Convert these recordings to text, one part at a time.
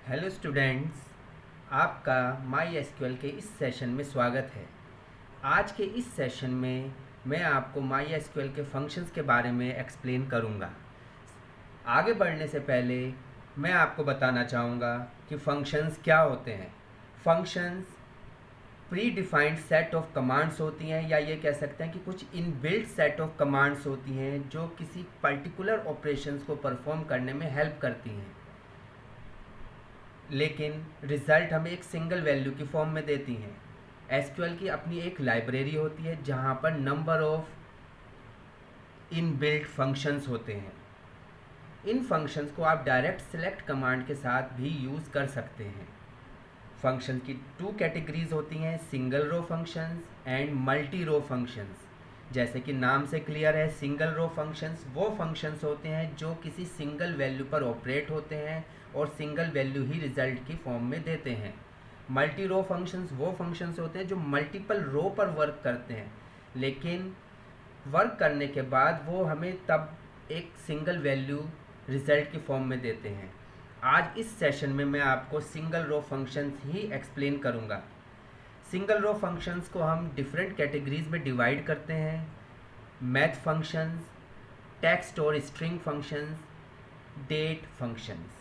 Hello students, आपका my SQL के इस सेशन में स्वागत है। आज के इस सेशन में मैं आपको माई एसक्यूएल के फंक्शंस के बारे में एक्सप्लेन करूंगा। आगे बढ़ने से पहले मैं आपको बताना चाहूँगा कि फंक्शंस क्या होते हैं। Functions pre defined set of commands होती हैं, या ये कह सकते हैं कि कुछ इनबिल्ट सेट ऑफ कमांड्स होती हैं जो किसी पर्टिकुलर ऑपरेशंस को परफॉर्म करने में हेल्प करती हैं, लेकिन रिज़ल्ट हमें एक सिंगल वैल्यू की फॉर्म में देती हैं। एसक्यूएल की अपनी एक लाइब्रेरी होती है जहाँ पर नंबर ऑफ इनबिल्ट फंक्शंस होते हैं। इन फंक्शंस को आप डायरेक्ट सेलेक्ट कमांड के साथ भी यूज़ कर सकते हैं। फंक्शन की टू कैटेगरीज होती हैं, single row functions and multi row functions. जैसे कि नाम से क्लियर है, सिंगल रो फंक्शंस वो फंक्शंस होते हैं जो किसी सिंगल वैल्यू पर ऑपरेट होते हैं और सिंगल वैल्यू ही रिजल्ट की फॉर्म में देते हैं। मल्टी रो फंक्शंस वो फंक्शंस होते हैं जो मल्टीपल रो पर वर्क करते हैं, लेकिन वर्क करने के बाद वो हमें तब एक सिंगल वैल्यू रिजल्ट की फॉर्म में देते हैं। आज इस सेशन में मैं आपको सिंगल रो फंक्शंस ही एक्सप्लेन करूंगा। सिंगल रो फंक्शंस को हम डिफरेंट कैटेगरीज में डिवाइड करते हैं: मैथ फंक्शंस, टेक्स्ट और string functions, date functions.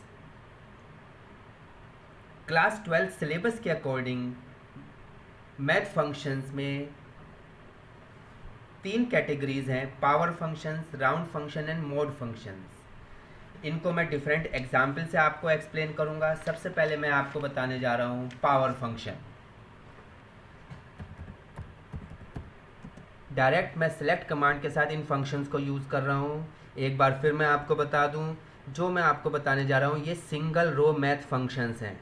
Class 12 syllabus के अकॉर्डिंग मैथ फंक्शंस में 3 कैटेगरीज हैं: power functions, round function and mod functions. इनको मैं डिफरेंट एग्जाम्पल से आपको एक्सप्लेन करूंगा। सबसे पहले मैं आपको बताने जा रहा हूं पावर फंक्शन। डायरेक्ट मैं सेलेक्ट कमांड के साथ इन फंक्शंस को यूज़ कर रहा हूं। एक बार फिर मैं आपको बता दूं, जो मैं आपको बताने जा रहा हूं ये सिंगल रो मैथ फंक्शंस हैं।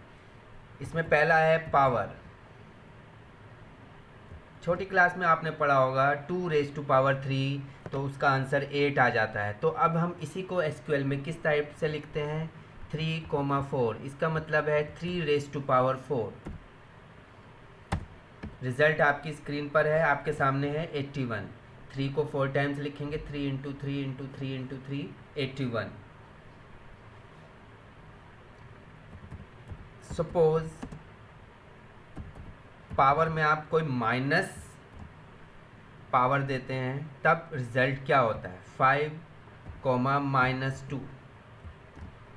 इसमें पहला है पावर। छोटी क्लास में आपने पढ़ा होगा 2⁻³ तो उसका आंसर 8 आ जाता है। तो अब हम इसी को एसक्यूएल में किस टाइप से लिखते हैं, 3,4। इसका मतलब है 3⁻⁴। रिजल्ट आपकी स्क्रीन पर है, आपके सामने है 81। 3 को 4 टाइम्स लिखेंगे, 3 into 3 into 3 into 3, 81। Suppose power में आप कोई माइनस पावर देते हैं, तब रिजल्ट क्या होता है, 5,-2।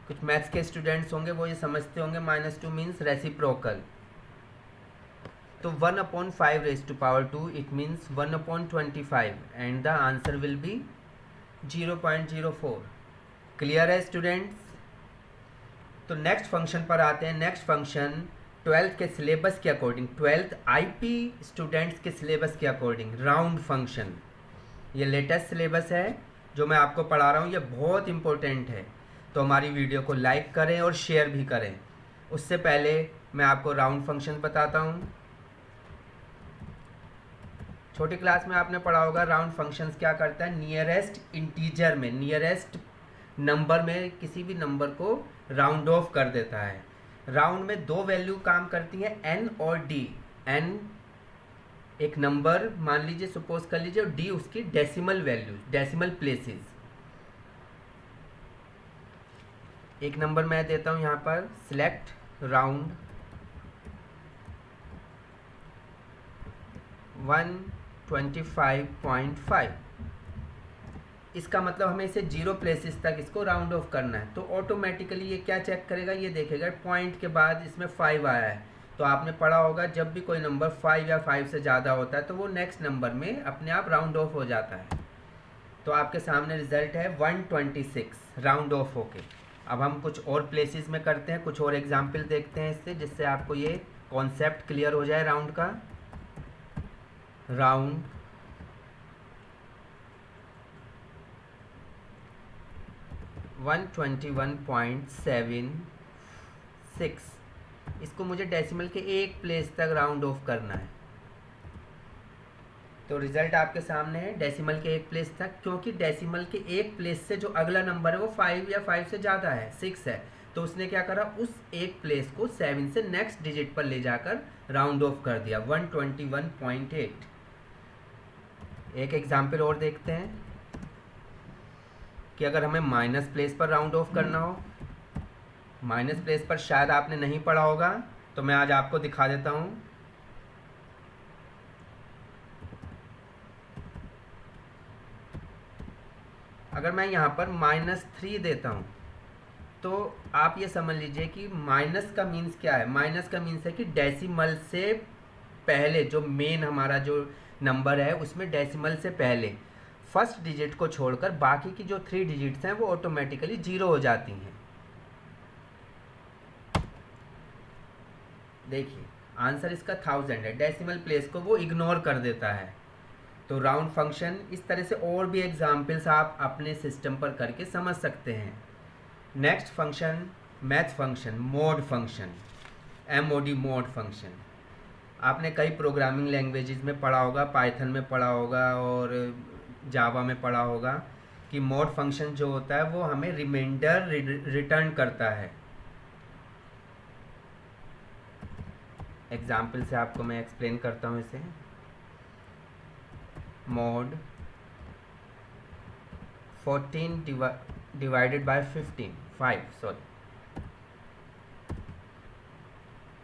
कुछ मैथ्स के स्टूडेंट्स होंगे वो ये समझते होंगे -2 मीन्स रेसिप्रोकल। तो 1/5⁵2 it means 1/25 and the answer will be 0.04। Clear है स्टूडेंट्स? तो नेक्स्ट फंक्शन पर आते हैं। नेक्स्ट फंक्शन 12th के सिलेबस के अकॉर्डिंग, 12th आईपी स्टूडेंट्स के सिलेबस के अकॉर्डिंग राउंड फंक्शन। ये लेटेस्ट सिलेबस है जो मैं आपको पढ़ा रहा हूँ, ये बहुत इंपॉर्टेंट है। तो हमारी वीडियो को लाइक करें और शेयर भी करें। उससे पहले मैं आपको राउंड फंक्शन बताता हूँ। छोटी क्लास में आपने पढ़ा होगा राउंड फंक्शंस क्या करता है, नियरेस्ट इंटीजर में, नियरेस्ट नंबर में किसी भी नंबर को राउंड ऑफ कर देता है। राउंड में 2 वैल्यू काम करती हैं, n और d। n एक नंबर मान लीजिए, सपोज कर लीजिए, और d उसकी डेसिमल वैल्यू, डेसिमल प्लेसेस। एक नंबर मैं देता हूं यहां पर, सिलेक्ट राउंड 125.5। इसका मतलब हमें इसे 0 प्लेसेस तक इसको राउंड ऑफ करना है। तो ऑटोमेटिकली ये क्या चेक करेगा, ये देखेगा पॉइंट के बाद इसमें 5 आया है। तो आपने पढ़ा होगा जब भी कोई नंबर 5 या 5 से ज़्यादा होता है तो वो नेक्स्ट नंबर में अपने आप राउंड ऑफ हो जाता है। तो आपके सामने रिजल्ट है 126 राउंड ऑफ होके। अब हम कुछ और प्लेसेस में करते हैं, कुछ और एग्जाम्पल देखते हैं इससे, जिससे आपको ये कॉन्सेप्ट क्लियर हो जाए राउंड का। राउंड 121.76, इसको मुझे डेसिमल के एक प्लेस तक राउंड ऑफ करना है। तो रिजल्ट आपके सामने है डेसिमल के एक प्लेस तक, क्योंकि डेसिमल के एक प्लेस से जो अगला नंबर है वो 5 या 5 से ज़्यादा है, 6 है। तो उसने क्या करा, उस एक प्लेस को 7 से नेक्स्ट डिजिट पर ले जाकर राउंड ऑफ कर दिया, 121.8। एक एग्जाम्पल और देखते हैं कि अगर हमें माइनस प्लेस पर राउंड ऑफ करना हो, माइनस प्लेस पर शायद आपने नहीं पढ़ा होगा, तो मैं आज आपको दिखा देता हूँ। अगर मैं यहाँ पर -3 देता हूँ तो आप ये समझ लीजिए कि माइनस का मीन्स क्या है। माइनस का मीन्स है कि डेसिमल से पहले जो मेन हमारा जो नंबर है उसमें डेसिमल से पहले फर्स्ट डिजिट को छोड़कर बाकी की जो 3 डिजिट्स हैं वो ऑटोमेटिकली 0 हो जाती हैं। देखिए आंसर इसका 1000 है, डेसिमल प्लेस को वो इग्नोर कर देता है। तो राउंड फंक्शन इस तरह से और भी एग्जाम्पल्स आप अपने सिस्टम पर करके समझ सकते हैं। Next function math function, mode function, MOD mode function. आपने कई प्रोग्रामिंग लैंग्वेजेस में पढ़ा होगा, पाइथन में पढ़ा होगा और जावा में पढ़ा होगा कि मोड फंक्शन जो होता है वो हमें रिमाइंडर रिटर्न करता है। एग्जाम्पल से आपको मैं एक्सप्लेन करता हूँ इसे। Mode 14 divided by 5 sorry.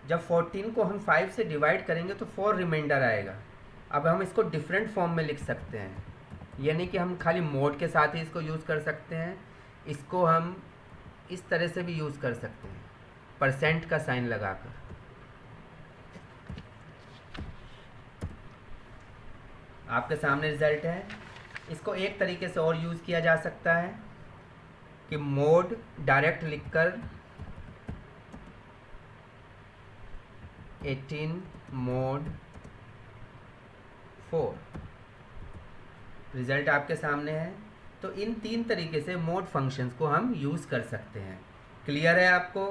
जब 14 को हम 5 से डिवाइड करेंगे तो 4 रिमाइंडर आएगा। अब हम इसको डिफरेंट फॉर्म में लिख सकते हैं, यानी कि हम खाली मोड के साथ ही इसको यूज़ कर सकते हैं। इसको हम इस तरह से भी यूज़ कर सकते हैं, परसेंट का साइन लगाकर। आपके सामने रिजल्ट है। इसको एक तरीके से और यूज़ किया जा सकता है कि मोड डायरेक्ट लिखकर 18 मोड 4, रिजल्ट आपके सामने है। तो इन 3 तरीके से मोड फंक्शंस को हम यूज़ कर सकते हैं। क्लियर है आपको?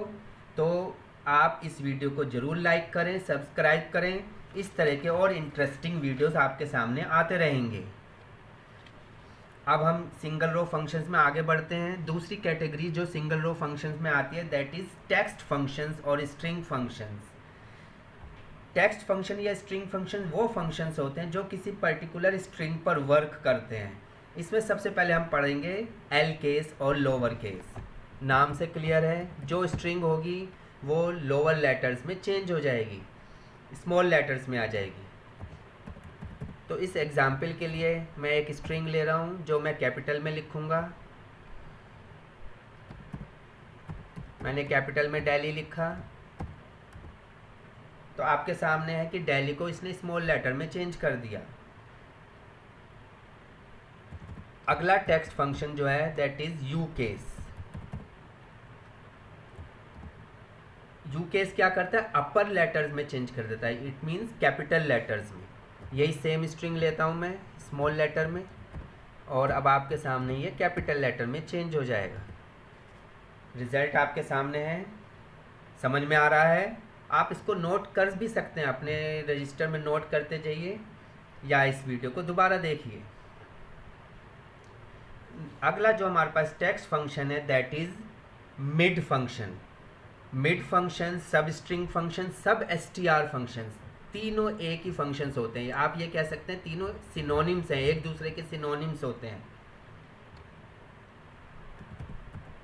तो आप इस वीडियो को ज़रूर लाइक करें, सब्सक्राइब करें। इस तरह के और इंटरेस्टिंग वीडियोस आपके सामने आते रहेंगे। अब हम सिंगल रो फंक्शंस में आगे बढ़ते हैं। दूसरी कैटेगरी जो सिंगल रो फंक्शंस में आती है दैट इज़ टेक्स्ट फंक्शंस और स्ट्रिंग फंक्शंस। टेक्स्ट फंक्शन या स्ट्रिंग फंक्शन वो फंक्शंस होते हैं जो किसी पर्टिकुलर स्ट्रिंग पर वर्क करते हैं। इसमें सबसे पहले हम पढ़ेंगे एल केस और लोअर केस। नाम से क्लियर है, जो स्ट्रिंग होगी वो लोअर लेटर्स में चेंज हो जाएगी, स्मॉल लेटर्स में आ जाएगी। तो इस एग्जाम्पल के लिए मैं एक स्ट्रिंग ले रहा हूँ जो मैं कैपिटल में लिखूँगा। मैंने कैपिटल में दिल्ली लिखा, तो आपके सामने है कि दिल्ली को इसने स्मॉल लेटर में चेंज कर दिया। अगला टेक्स्ट फंक्शन जो है that is you case. You case क्या करता है? अपर लेटर्स में चेंज कर देता है, इट मीन्स कैपिटल लेटर्स में। यही सेम स्ट्रिंग लेता हूँ मैं स्मॉल लेटर में, और अब आपके सामने ये कैपिटल लेटर में चेंज हो जाएगा। रिजल्ट आपके सामने है, समझ में आ रहा है? आप इसको नोट कर भी सकते हैं, अपने रजिस्टर में नोट करते जाइए या इस वीडियो को दोबारा देखिए। अगला जो हमारे पास टेक्स्ट फंक्शन है that is mid function. Mid function, सब स्ट्रिंग फंक्शन, सब STR फंक्शन, तीनों एक ही फंक्शंस होते हैं। आप ये कह सकते हैं तीनों सिनोनिम्स हैं, एक दूसरे के सिनोनिम्स होते हैं।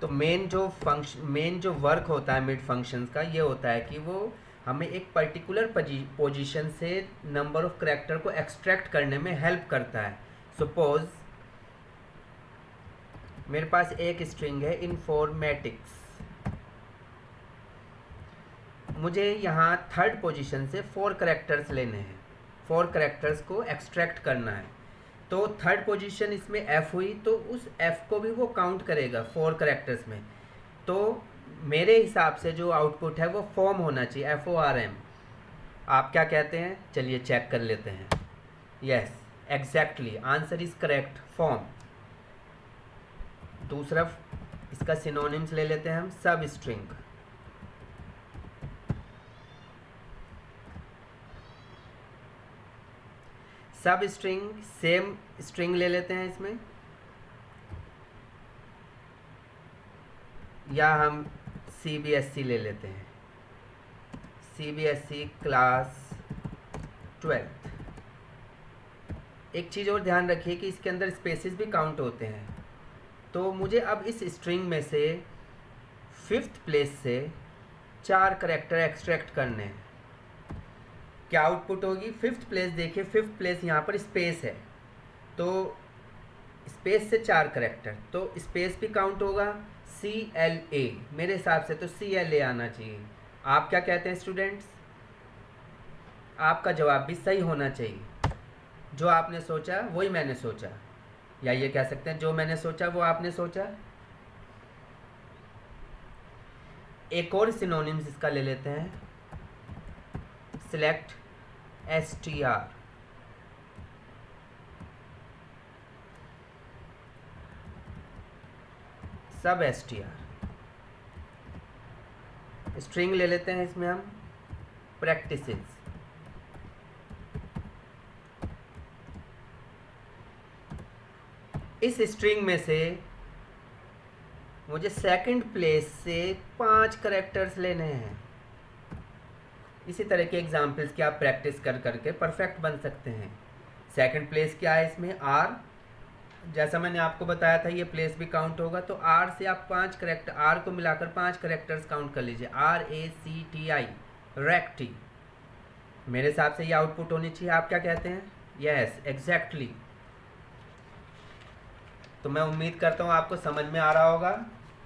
तो मेन जो वर्क होता है मिड फंक्शंस का ये होता है कि वो हमें एक पर्टिकुलर पोजीशन से नंबर ऑफ कैरेक्टर को एक्सट्रैक्ट करने में हेल्प करता है। सपोज मेरे पास एक स्ट्रिंग है इन्फॉर्मेटिक्स, मुझे यहाँ थर्ड पोजीशन से 4 कैरेक्टर्स लेने हैं, 4 कैरेक्टर्स को एक्सट्रैक्ट करना है। तो थर्ड पोजीशन इसमें F हुई, तो उस F को भी वो काउंट करेगा 4 कैरेक्टर्स में। तो मेरे हिसाब से जो आउटपुट है वो फॉर्म होना चाहिए, FORM। आप क्या कहते हैं? चलिए चेक कर लेते हैं। Yes, exactly, answer is correct, form. दूसरा इसका सिनोनिम्स ले लेते हैं हम, सब स्ट्रिंग। सब स्ट्रिंग, सेम स्ट्रिंग ले लेते हैं इसमें, या हम CBSE ले लेते हैं, CBSE क्लास 12th। एक चीज़ और ध्यान रखिए कि इसके अंदर स्पेसेस भी काउंट होते हैं। तो मुझे अब इस स्ट्रिंग में से फिफ्थ प्लेस से 4 करेक्टर एक्सट्रैक्ट करने हैं। क्या आउटपुट होगी? फिफ्थ प्लेस देखिए, फिफ्थ प्लेस यहाँ पर स्पेस है, तो स्पेस से 4 करेक्टर, तो स्पेस भी काउंट होगा। CLA, मेरे हिसाब से तो CLA आना चाहिए। आप क्या कहते हैं स्टूडेंट्स? आपका जवाब भी सही होना चाहिए। जो आपने सोचा वही मैंने सोचा, या ये कह सकते हैं जो मैंने सोचा वो आपने सोचा। एक और सिनोनिम्स इसका ले लेते हैं। सिलेक्ट STR, सब STR। स्ट्रिंग ले लेते हैं इसमें हम, प्रैक्टिसेस। इस स्ट्रिंग में से मुझे सेकंड प्लेस से 5 करेक्टर्स लेने हैं। इसी तरह के एग्जाम्पल्स की आप प्रैक्टिस कर करके परफेक्ट बन सकते हैं। सेकंड प्लेस क्या है इसमें? R, जैसा मैंने आपको बताया था ये प्लेस भी काउंट होगा, तो R से आप 5 करेक्टर, R को मिलाकर 5 करेक्टर्स काउंट कर लीजिए। RACTI, recti. मेरे हिसाब से ये आउटपुट होनी चाहिए। आप क्या कहते हैं? Yes, exactly. तो मैं उम्मीद करता हूँ आपको समझ में आ रहा होगा।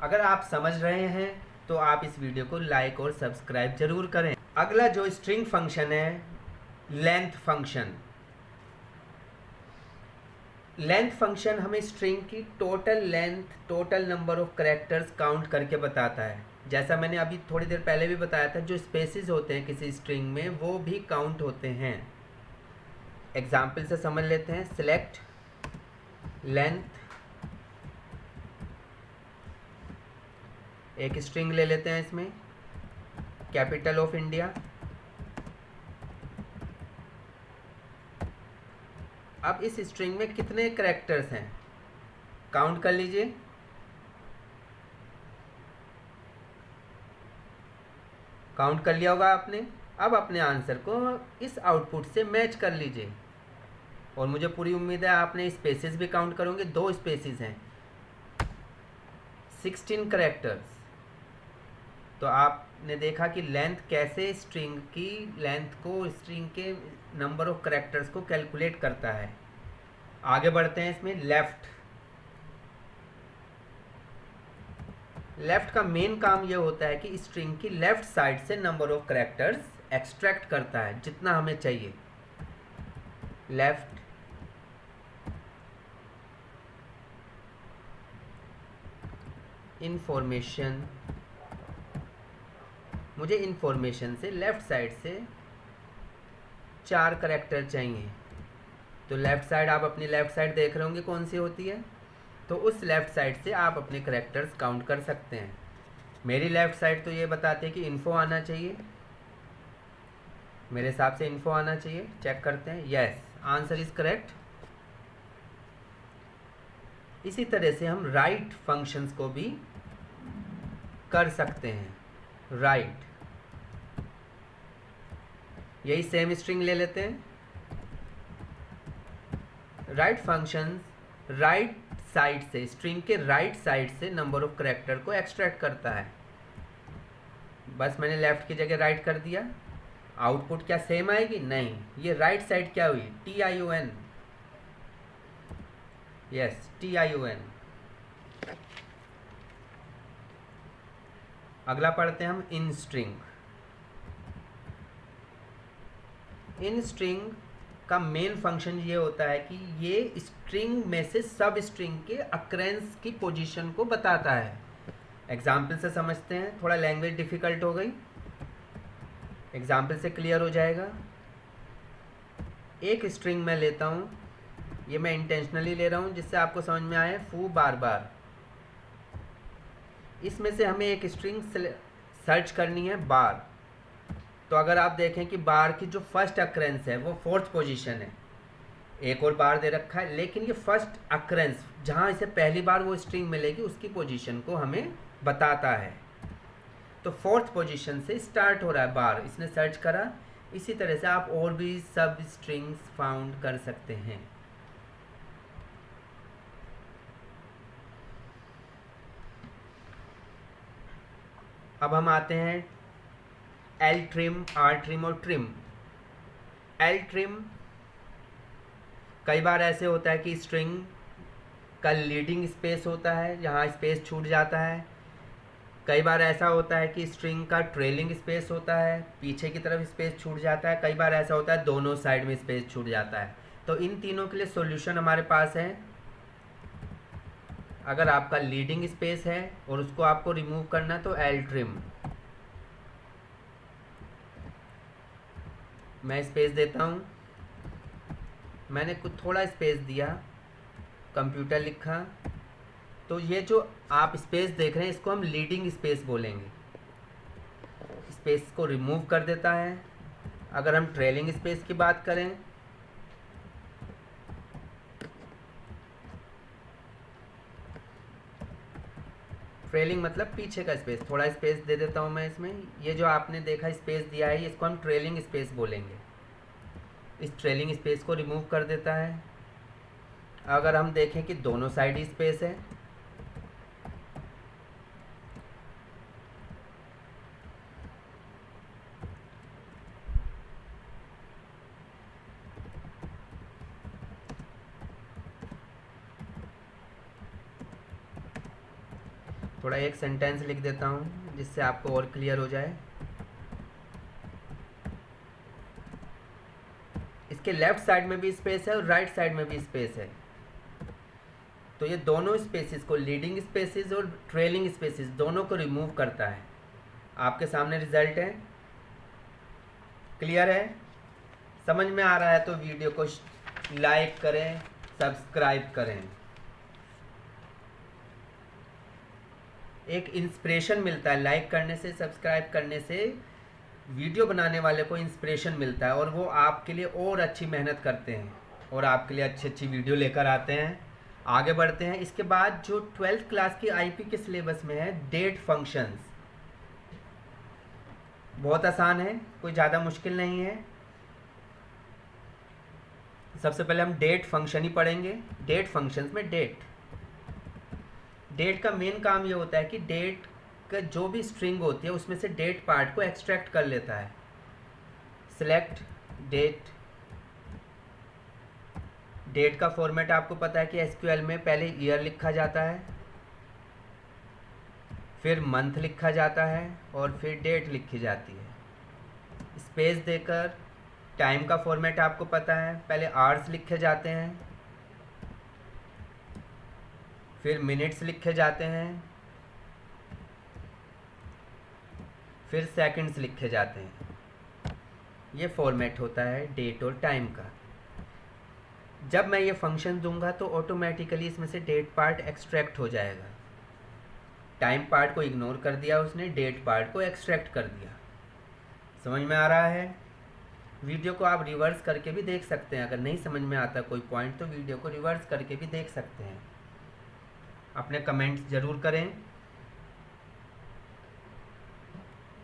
अगर आप समझ रहे हैं तो आप इस वीडियो को लाइक और सब्सक्राइब जरूर करें। अगला जो स्ट्रिंग फंक्शन है, लेंथ फंक्शन। लेंथ फंक्शन हमें स्ट्रिंग की total length, total number of characters count करके बताता है। जैसा मैंने अभी थोड़ी देर पहले भी बताया था, जो स्पेसेस होते हैं किसी स्ट्रिंग में वो भी काउंट होते हैं। एग्जाम्पल से समझ लेते हैं। सिलेक्ट लेंथ, एक स्ट्रिंग ले लेते हैं इसमें, कैपिटल ऑफ इंडिया। अब इस स्ट्रिंग में कितने करेक्टर्स हैं काउंट कर लीजिए। काउंट कर लिया होगा आपने। अब अपने आंसर को इस आउटपुट से मैच कर लीजिए, और मुझे पूरी उम्मीद है आपने स्पेसेस भी काउंट करोगे। 2 स्पेसेस हैं, 16 करेक्टर्स। तो आपने देखा कि लेंथ कैसे स्ट्रिंग की लेंथ को, स्ट्रिंग के नंबर ऑफ करेक्टर्स को कैलकुलेट करता है। आगे बढ़ते हैं इसमें। लेफ्ट का मेन काम ये होता है कि स्ट्रिंग की लेफ्ट साइड से नंबर ऑफ करेक्टर्स एक्सट्रैक्ट करता है, जितना हमें चाहिए। लेफ्ट, इंफॉर्मेशन, मुझे इंफॉर्मेशन से लेफ्ट साइड से 4 करेक्टर चाहिए। तो लेफ्ट साइड, आप अपनी लेफ्ट साइड देख रहे होंगे कौन सी होती है, तो उस लेफ्ट साइड से आप अपने करेक्टर्स काउंट कर सकते हैं। मेरी लेफ्ट साइड तो ये बताती है कि इन्फो आना चाहिए। मेरे हिसाब से इन्फो आना चाहिए। चेक करते हैं। Yes, answer is correct. इसी तरह से हम राइट फंक्शंस को भी कर सकते हैं। राइट, यही सेम स्ट्रिंग ले लेते हैं। राइट फंक्शन राइट साइड से, स्ट्रिंग के राइट साइड से नंबर ऑफ करेक्टर को एक्सट्रैक्ट करता है। बस मैंने लेफ्ट की जगह राइट कर दिया। आउटपुट क्या सेम आएगी? नहीं, ये राइट साइड क्या हुई? TION। Yes, TION। अगला पढ़ते हैं हम इन स्ट्रिंग। इन स्ट्रिंग का मेन फंक्शन ये होता है कि ये स्ट्रिंग में से सब स्ट्रिंग के अक्रेंस की पोजीशन को बताता है। एग्जाम्पल से समझते हैं। थोड़ा लैंग्वेज डिफ़िकल्ट हो गई, एग्जाम्पल से क्लियर हो जाएगा। एक स्ट्रिंग मैं लेता हूँ, ये मैं इंटेंशनली ले रहा हूँ जिससे आपको समझ में आए। फू बार बार, इसमें से हमें एक स्ट्रिंग सर्च करनी है, बार। तो अगर आप देखें कि बार की जो फर्स्ट अक्रेंस है वो 4th पोजीशन है। एक और बार दे रखा है, लेकिन ये फर्स्ट अक्रेंस जहाँ इसे पहली बार वो स्ट्रिंग मिलेगी उसकी पोजीशन को हमें बताता है। तो 4th पोजीशन से स्टार्ट हो रहा है बार, इसने सर्च करा। इसी तरह से आप और भी सब स्ट्रिंग्स फाउंड कर सकते हैं। अब हम आते हैं एल ट्रिम, आर ट्रिम और ट्रिम। एल ट्रिम, कई बार ऐसे होता है कि स्ट्रिंग का लीडिंग स्पेस होता है, यहाँ स्पेस छूट जाता है। कई बार ऐसा होता है कि स्ट्रिंग का ट्रेलिंग स्पेस होता है, पीछे की तरफ स्पेस छूट जाता है। कई बार ऐसा होता है दोनों साइड में स्पेस छूट जाता है। तो इन तीनों के लिए सॉल्यूशन हमारे पास है। अगर आपका लीडिंग स्पेस है और उसको आपको रिमूव करना है तो एल ट्रिम। मैं स्पेस देता हूँ, मैंने कुछ थोड़ा स्पेस दिया, कंप्यूटर लिखा, तो ये जो आप स्पेस देख रहे हैं इसको हम लीडिंग स्पेस बोलेंगे। स्पेस को रिमूव कर देता है। अगर हम ट्रेलिंग स्पेस की बात करें, ट्रेलिंग मतलब पीछे का स्पेस, थोड़ा स्पेस दे देता हूँ मैं इसमें। ये जो आपने देखा स्पेस दिया है इसको हम ट्रेलिंग स्पेस बोलेंगे। इस ट्रेलिंग स्पेस को रिमूव कर देता है। अगर हम देखें कि दोनों साइड ही स्पेस है, थोड़ा एक सेंटेंस लिख देता हूँ जिससे आपको और क्लियर हो जाए। इसके लेफ्ट साइड में भी स्पेस है और राइट साइड में भी स्पेस है। तो ये दोनों स्पेसिस को, लीडिंग स्पेसिस और ट्रेलिंग स्पेसिस, दोनों को रिमूव करता है। आपके सामने रिजल्ट है, क्लियर है, समझ में आ रहा है तो वीडियो को लाइक करें, सब्सक्राइब करें। एक इंस्पिरेशन मिलता है, लाइक करने से, सब्सक्राइब करने से वीडियो बनाने वाले को इंस्पिरेशन मिलता है और वो आपके लिए और अच्छी मेहनत करते हैं और आपके लिए अच्छी अच्छी वीडियो लेकर आते हैं। आगे बढ़ते हैं। इसके बाद जो 12th क्लास की आईपी के सिलेबस में है, डेट फंक्शंस, बहुत आसान है, कोई ज़्यादा मुश्किल नहीं है। सबसे पहले हम डेट फंक्शन ही पढ़ेंगे। डेट फंक्शंस में डेट का मेन काम ये होता है कि डेट का जो भी स्ट्रिंग होती है उसमें से डेट पार्ट को एक्सट्रैक्ट कर लेता है। सिलेक्ट डेट, डेट का फॉर्मेट आपको पता है कि एसक्यूएल में पहले ईयर लिखा जाता है, फिर मंथ लिखा जाता है और फिर डेट लिखी जाती है स्पेस देकर। टाइम का फॉर्मेट आपको पता है, पहले आवर्स लिखे जाते हैं, फिर मिनट्स लिखे जाते हैं, फिर सेकंड्स लिखे जाते हैं। ये फॉर्मेट होता है डेट और टाइम का। जब मैं ये फंक्शन दूंगा तो ऑटोमेटिकली इसमें से डेट पार्ट एक्सट्रैक्ट हो जाएगा। टाइम पार्ट को इग्नोर कर दिया उसने, डेट पार्ट को एक्सट्रैक्ट कर दिया। समझ में आ रहा है? वीडियो को आप रिवर्स करके भी देख सकते हैं। अगर नहीं समझ में आता कोई पॉइंट तो वीडियो को रिवर्स करके भी देख सकते हैं। अपने कमेंट्स ज़रूर करें।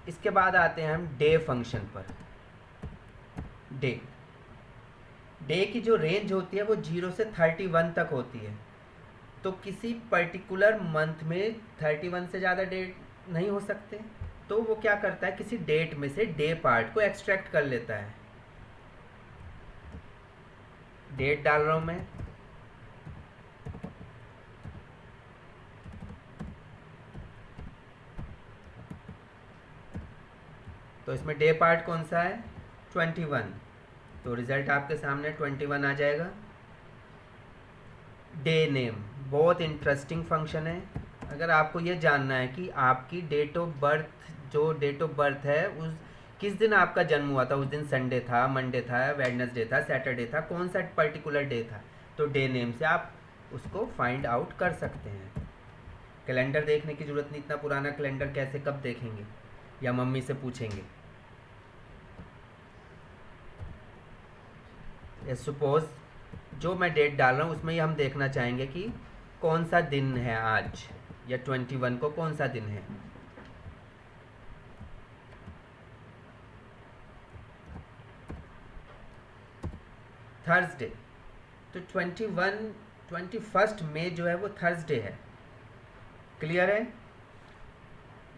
इसके बाद आते हैं हम डे फंक्शन पर। डे की जो रेंज होती है वो 0 से 31 तक होती है। तो किसी पर्टिकुलर मंथ में 31 से ज़्यादा डेट नहीं हो सकते, तो वो क्या करता है, किसी डेट में से डे पार्ट को एक्सट्रैक्ट कर लेता है। डेट डाल रहा हूँ मैं, तो इसमें डे पार्ट कौन सा है, 21, तो रिज़ल्ट आपके सामने 21 आ जाएगा। डे नेम बहुत इंटरेस्टिंग फंक्शन है। अगर आपको ये जानना है कि आपकी डेट ऑफ बर्थ, जो डेट ऑफ बर्थ है उस किस दिन आपका जन्म हुआ था, उस दिन संडे था, मंडे था, वेडनेसडे था, सैटरडे था, कौन सा पर्टिकुलर डे था, तो डे नेम से आप उसको फाइंड आउट कर सकते हैं। कैलेंडर देखने की ज़रूरत नहीं, इतना पुराना कैलेंडर कैसे कब देखेंगे, या मम्मी से पूछेंगे। सपोज जो मैं डेट डाल रहा हूँ उसमें ही हम देखना चाहेंगे कि कौन सा दिन है आज, या 21 को कौन सा दिन है। थर्सडे, तो 21 मई जो है वो थर्सडे है। क्लियर है?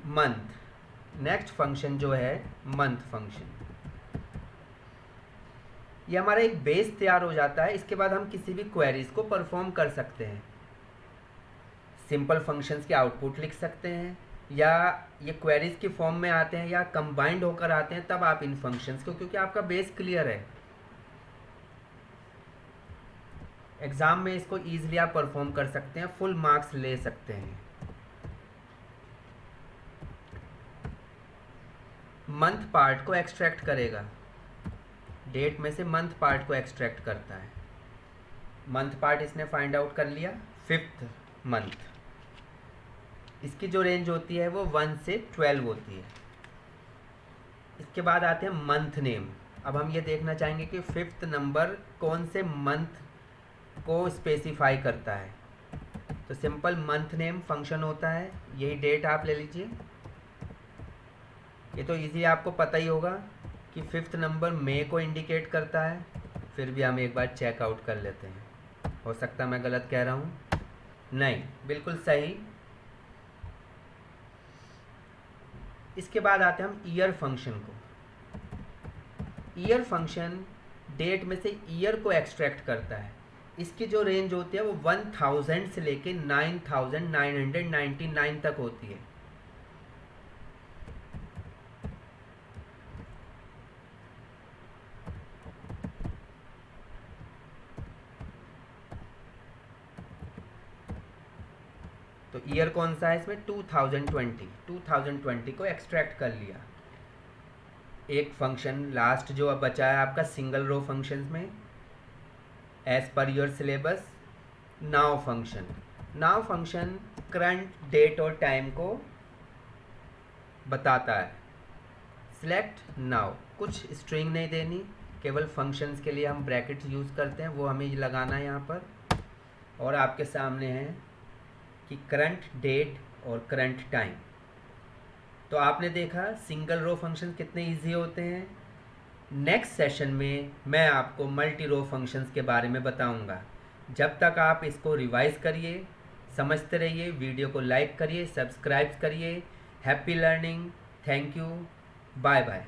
मंथ, नेक्स्ट फंक्शन जो है मंथ फंक्शन, ये हमारा एक बेस तैयार हो जाता है। इसके बाद हम किसी भी क्वेरीज को परफॉर्म कर सकते हैं। सिंपल फंक्शंस के आउटपुट लिख सकते हैं, या ये क्वेरीज के फॉर्म में आते हैं या कंबाइंड होकर आते हैं, तब आप इन फंक्शंस को, क्योंकि आपका बेस क्लियर है, एग्ज़ाम में इसको ईजिली आप परफॉर्म कर सकते हैं, फुल मार्क्स ले सकते हैं। मंथ पार्ट को एक्सट्रैक्ट करेगा, डेट में से मंथ पार्ट को एक्सट्रैक्ट करता है। मंथ पार्ट इसने फाइंड आउट कर लिया, 5th मंथ। इसकी जो रेंज होती है वो 1 से 12 होती है। इसके बाद आते हैं मंथ नेम। अब हम ये देखना चाहेंगे कि 5th नंबर कौन से मंथ को स्पेसिफाई करता है। तो सिंपल मंथ नेम फंक्शन होता है, यही डेट आप ले लीजिए। ये तो इजी आपको पता ही होगा कि 5th नंबर मई को इंडिकेट करता है। फिर भी हम एक बार चेकआउट कर लेते हैं, हो सकता है मैं गलत कह रहा हूँ। नहीं, बिल्कुल सही। इसके बाद आते हैं हम ईयर फंक्शन को। ईयर फंक्शन डेट में से ईयर को एक्सट्रैक्ट करता है। इसकी जो रेंज होती है वो 1000 से लेके 9999 तक होती है। तो ईयर कौन सा है इसमें? 2020 को एक्सट्रैक्ट कर लिया। एक फंक्शन लास्ट जो अब बचा है आपका सिंगल रो फंक्शंस में, as per your syllabus, now function. Now function current date और टाइम को बताता है। सिलेक्ट नाउ, कुछ स्ट्रिंग नहीं देनी, केवल फंक्शंस के लिए हम ब्रैकेट्स यूज़ करते हैं, वो हमें लगाना है यहाँ पर। और आपके सामने है कि करंट डेट और करंट टाइम। तो आपने देखा सिंगल रो फंक्शन कितने इजी होते हैं। नेक्स्ट सेशन में मैं आपको मल्टी रो फंक्शंस के बारे में बताऊंगा। जब तक आप इसको रिवाइज करिए, समझते रहिए, वीडियो को लाइक करिए, सब्सक्राइब करिए। Happy learning, thank you, bye bye.